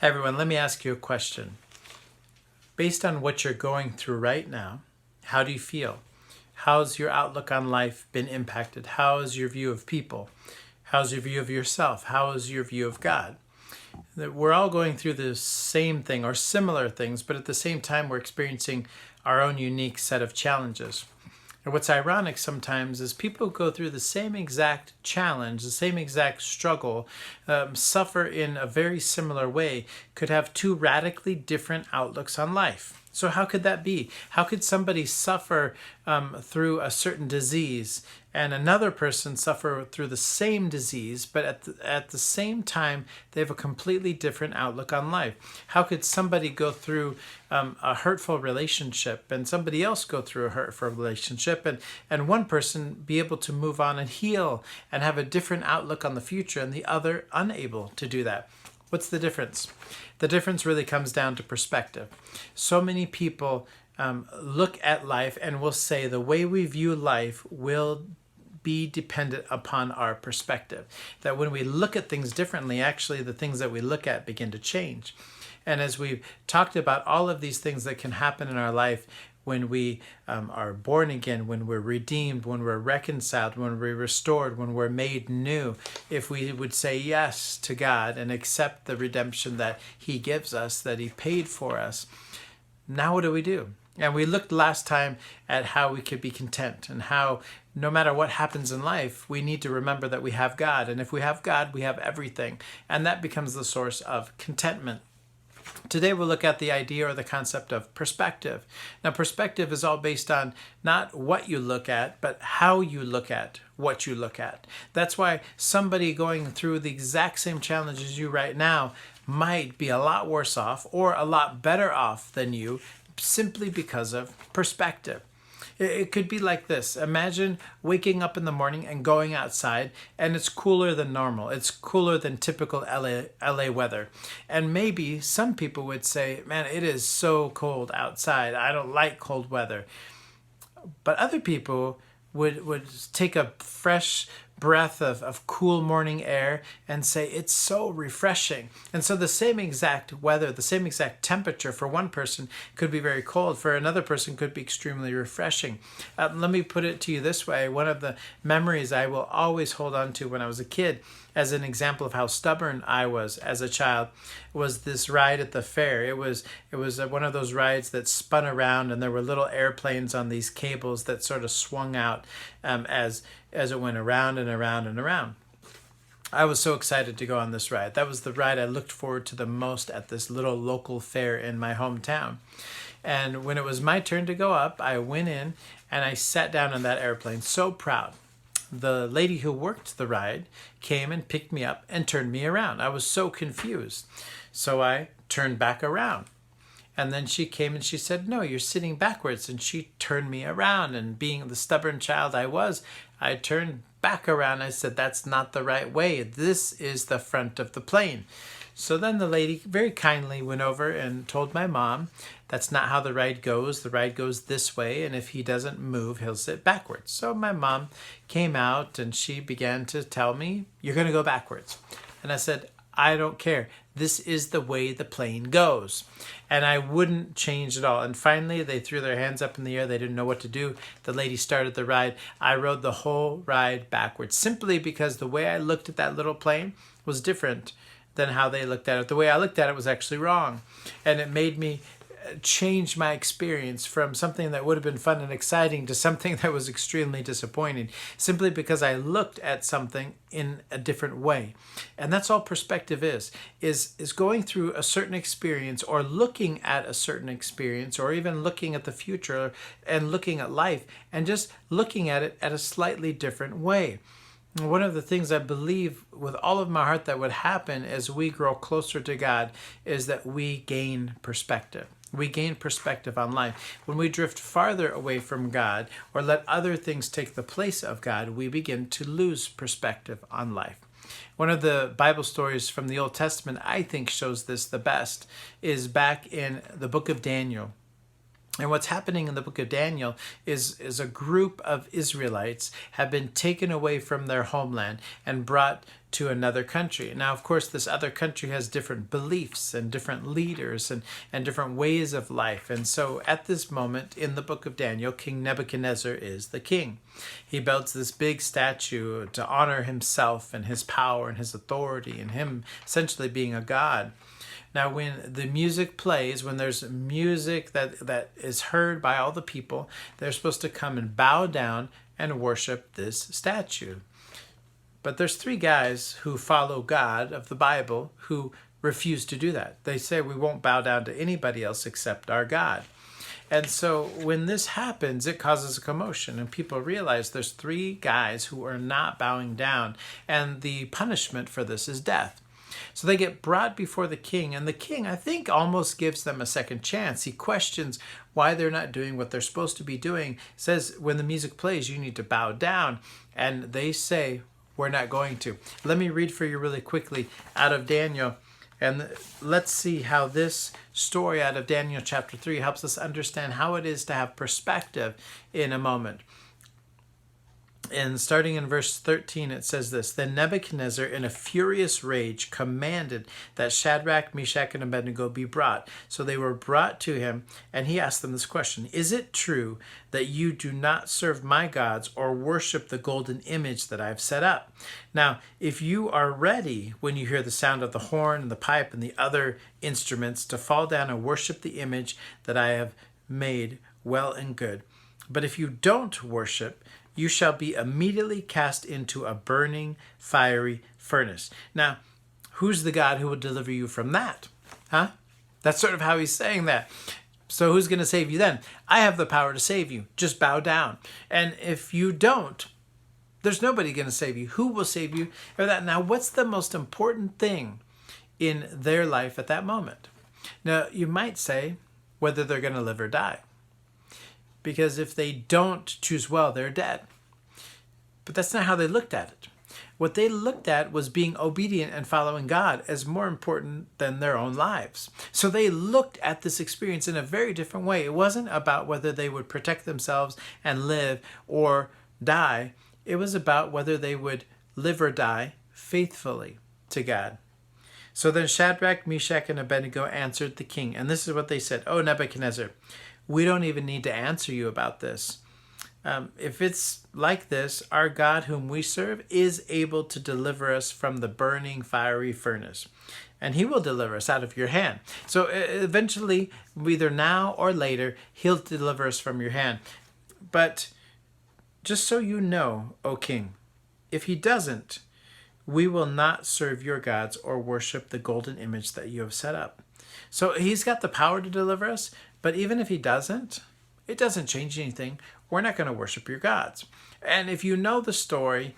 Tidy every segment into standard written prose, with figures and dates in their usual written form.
Hey everyone, let me ask you a question. Based on what you're going through right now, how do you feel? How's your outlook on life been impacted? How is your view of people? How's your view of yourself? How is your view of God? That we're all going through the same thing or similar things, but at the same time, we're experiencing our own unique set of challenges. And what's ironic sometimes is people go through the same exact challenge, the same exact struggle, suffer in a very similar way, could have two radically different outlooks on life. So, how could that be? How could somebody suffer through a certain disease and another person suffer through the same disease, but at the same time, they have a completely different outlook on life? How could somebody go through a hurtful relationship and somebody else go through a hurtful relationship and one person be able to move on and heal and have a different outlook on the future and the other unable to do that? What's the difference? The difference really comes down to perspective. So many people look at life and will say the way we view life will be dependent upon our perspective. That when we look at things differently, actually the things that we look at begin to change. And as we've talked about all of these things that can happen in our life when we are born again, when we're redeemed, when we're reconciled, when we're restored, when we're made new, if we would say yes to God and accept the redemption that He gives us, that He paid for us, now what do? And we looked last time at how we could be content and how no matter what happens in life, we need to remember that we have God. And if we have God, we have everything. And that becomes the source of contentment. Today we'll look at the idea or the concept of perspective. Now, perspective is all based on not what you look at, but how you look at what you look at. That's why somebody going through the exact same challenge as you right now might be a lot worse off or a lot better off than you simply because of perspective. It could be like this. Imagine waking up in the morning and going outside and it's cooler than normal. It's cooler than typical LA weather. And maybe some people would say, man, it is so cold outside. I don't like cold weather. But other people would take a fresh breath of cool morning air and say it's so refreshing. And so the same exact weather, the same exact temperature for one person could be very cold. For another person could be extremely refreshing. Let me put it to you this way. One of the memories I will always hold on to when I was a kid as an example of how stubborn I was as a child was this ride at the fair. It was one of those rides that spun around and there were little airplanes on these cables that sort of swung out as it went around and around and around. I was so excited to go on this ride. That was the ride I looked forward to the most at this little local fair in my hometown. And when it was my turn to go up, I went in and I sat down on that airplane, so proud. The lady who worked the ride came and picked me up and turned me around. I was so confused. So I turned back around. And then she came and she said, no, you're sitting backwards. And she turned me around. And being the stubborn child I was, I turned back around. I said, that's not the right way. This is the front of the plane. So then the lady very kindly went over and told my mom, that's not how the ride goes. The ride goes this way, and if he doesn't move, he'll sit backwards. So my mom came out and she began to tell me, you're going to go backwards. And I said, I don't care. This is the way the plane goes. And I wouldn't change at all. And finally, they threw their hands up in the air. They didn't know what to do. The lady started the ride. I rode the whole ride backwards simply because the way I looked at that little plane was different than how they looked at it. The way I looked at it was actually wrong. And it made me change my experience from something that would have been fun and exciting to something that was extremely disappointing, simply because I looked at something in a different way. And that's all perspective is going through a certain experience or looking at a certain experience or even looking at the future and looking at life and just looking at it at a slightly different way. One of the things I believe with all of my heart that would happen as we grow closer to God is that we gain perspective. We gain perspective on life. When we drift farther away from God or let other things take the place of God, we begin to lose perspective on life. One of the Bible stories from the Old Testament I think shows this the best is back in the book of Daniel. And what's happening in the book of Daniel is a group of Israelites have been taken away from their homeland and brought to another country. Now, of course, this other country has different beliefs and different leaders and different ways of life. And so at this moment in the book of Daniel, King Nebuchadnezzar is the king. He builds this big statue to honor himself and his power and his authority and him essentially being a god. Now, when the music plays, when there's music that is heard by all the people, they're supposed to come and bow down and worship this statue. But there's three guys who follow God of the Bible who refuse to do that. They say we won't bow down to anybody else except our God. And so when this happens, it causes a commotion, and people realize there's three guys who are not bowing down, and the punishment for this is death. So they get brought before the king, and the king, I think, almost gives them a second chance. He questions why they're not doing what they're supposed to be doing. He says, when the music plays, you need to bow down. And they say, we're not going to. Let me read for you really quickly out of Daniel. And let's see how this story out of Daniel chapter 3 helps us understand how it is to have perspective in a moment. And starting in verse 13, it says this: Then Nebuchadnezzar, in a furious rage, commanded that Shadrach, Meshach, and Abednego be brought. So they were brought to him, and he asked them this question: Is it true that you do not serve my gods or worship the golden image that I have set up? Now, if you are ready when you hear the sound of the horn and the pipe and the other instruments to fall down and worship the image that I have made, well and good. But if you don't worship, you shall be immediately cast into a burning, fiery furnace. Now, who's the God who will deliver you from that? Huh? That's sort of how he's saying that. So who's going to save you then? I have the power to save you. Just bow down. And if you don't, there's nobody going to save you. Who will save you? Now, what's the most important thing in their life at that moment? Now, you might say whether they're going to live or die. Because if they don't choose well, they're dead. But that's not how they looked at it. What they looked at was being obedient and following God as more important than their own lives. So they looked at this experience in a very different way. It wasn't about whether they would protect themselves and live or die. It was about whether they would live or die faithfully to God. So then Shadrach, Meshach, and Abednego answered the king. And this is what they said: "O Nebuchadnezzar, we don't even need to answer you about this. If it's like this, our God whom we serve is able to deliver us from the burning fiery furnace. And he will deliver us out of your hand." So eventually, either now or later, he'll deliver us from your hand. But just so you know, O king, if he doesn't, we will not serve your gods or worship the golden image that you have set up. So he's got the power to deliver us. But even if he doesn't, it doesn't change anything. We're not going to worship your gods. And if you know the story,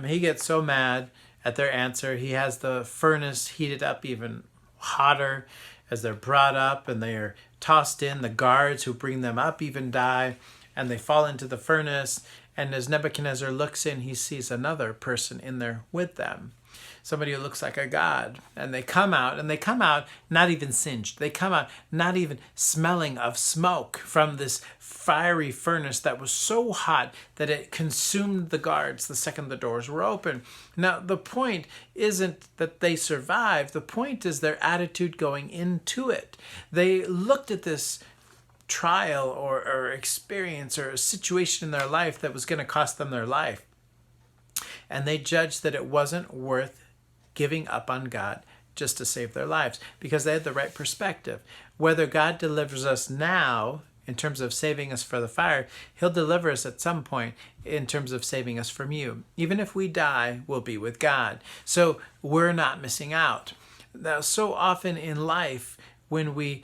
he gets so mad at their answer. He has the furnace heated up even hotter as they're brought up and they are tossed in. The guards who bring them up even die, and they fall into the furnace. And as Nebuchadnezzar looks in, he sees another person in there with them. Somebody who looks like a god. And they come out not even singed. They come out not even smelling of smoke from this fiery furnace that was so hot that it consumed the guards the second the doors were open. Now, the point isn't that they survived. The point is their attitude going into it. They looked at this trial or experience or a situation in their life that was going to cost them their life. And they judged that it wasn't worth giving up on God just to save their lives, because they had the right perspective. Whether God delivers us now in terms of saving us for the fire, he'll deliver us at some point in terms of saving us from you. Even if we die, we'll be with God. So we're not missing out. Now, so often in life, when we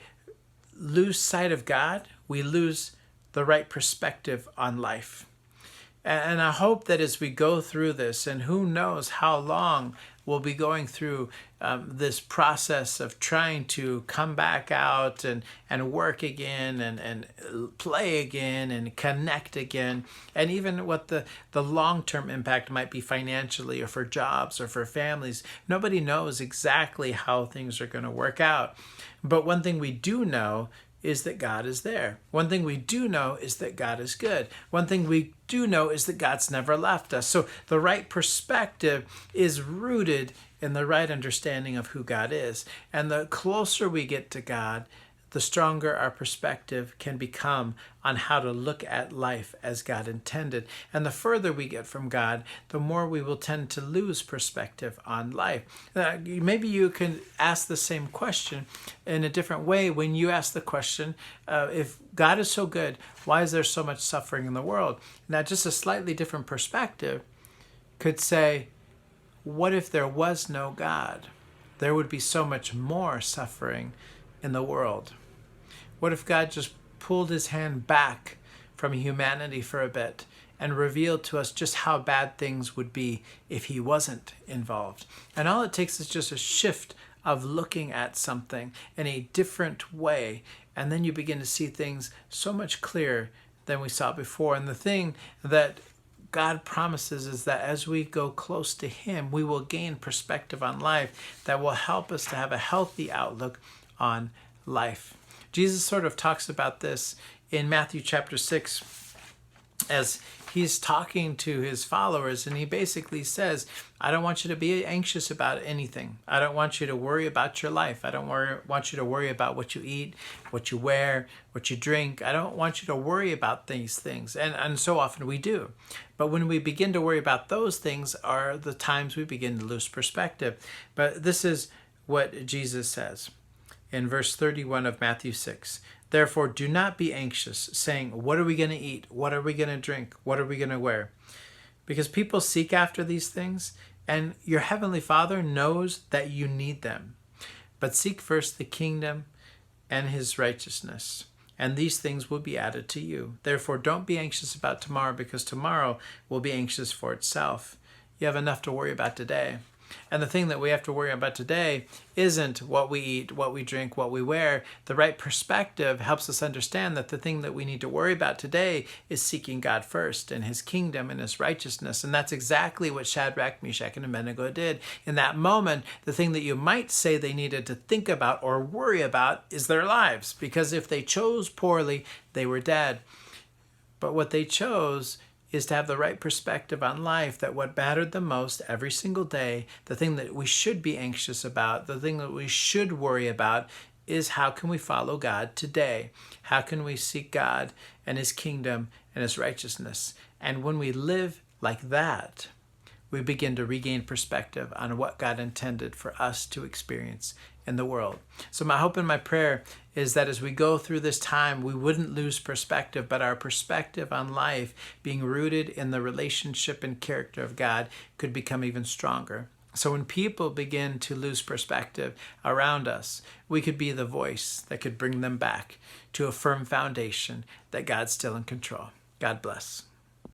lose sight of God, we lose the right perspective on life. And I hope that as we go through this, and who knows how long we'll be going through this process of trying to come back out and work again and play again and connect again, and even what the long-term impact might be financially or for jobs or for families. Nobody knows exactly how things are going to work out. But one thing we do know is that God is there. One thing we do know is that God is good. One thing we do know is that God's never left us. So the right perspective is rooted in the right understanding of who God is. And the closer we get to God, the stronger our perspective can become on how to look at life as God intended. And the further we get from God, the more we will tend to lose perspective on life. Maybe you can ask the same question in a different way when you ask the question, if God is so good, why is there so much suffering in the world? Now, just a slightly different perspective could say, what if there was no God? There would be so much more suffering in the world. What if God just pulled his hand back from humanity for a bit and revealed to us just how bad things would be if he wasn't involved? And all it takes is just a shift of looking at something in a different way, and then you begin to see things so much clearer than we saw before. And the thing that God promises is that as we go close to him, we will gain perspective on life that will help us to have a healthy outlook on life. Jesus sort of talks about this in Matthew chapter 6 as he's talking to his followers, and he basically says, I don't want you to be anxious about anything. I don't want you to worry about your life. I don't want you to worry about what you eat, what you wear, what you drink. I don't want you to worry about these things. And so often we do. But when we begin to worry about those things are the times we begin to lose perspective. But this is what Jesus says in verse 31 of Matthew 6. Therefore, do not be anxious, saying, what are we going to eat? What are we going to drink? What are we going to wear? Because people seek after these things, and your heavenly Father knows that you need them. But seek first the kingdom and his righteousness, and these things will be added to you. Therefore, don't be anxious about tomorrow, because tomorrow will be anxious for itself. You have enough to worry about today. And the thing that we have to worry about today isn't what we eat, what we drink, what we wear. The right perspective helps us understand that the thing that we need to worry about today is seeking God first and his kingdom and his righteousness. And that's exactly what Shadrach, Meshach, and Abednego did. In that moment, the thing that you might say they needed to think about or worry about is their lives, because if they chose poorly, they were dead. But what they chose is to have the right perspective on life, that what mattered the most every single day, the thing that we should be anxious about, the thing that we should worry about, is how can we follow God today? How can we seek God and his kingdom and his righteousness? And when we live like that, we begin to regain perspective on what God intended for us to experience in the world. So my hope and my prayer is that as we go through this time, we wouldn't lose perspective, but our perspective on life, being rooted in the relationship and character of God, could become even stronger. So when people begin to lose perspective around us, we could be the voice that could bring them back to a firm foundation that God's still in control. God bless.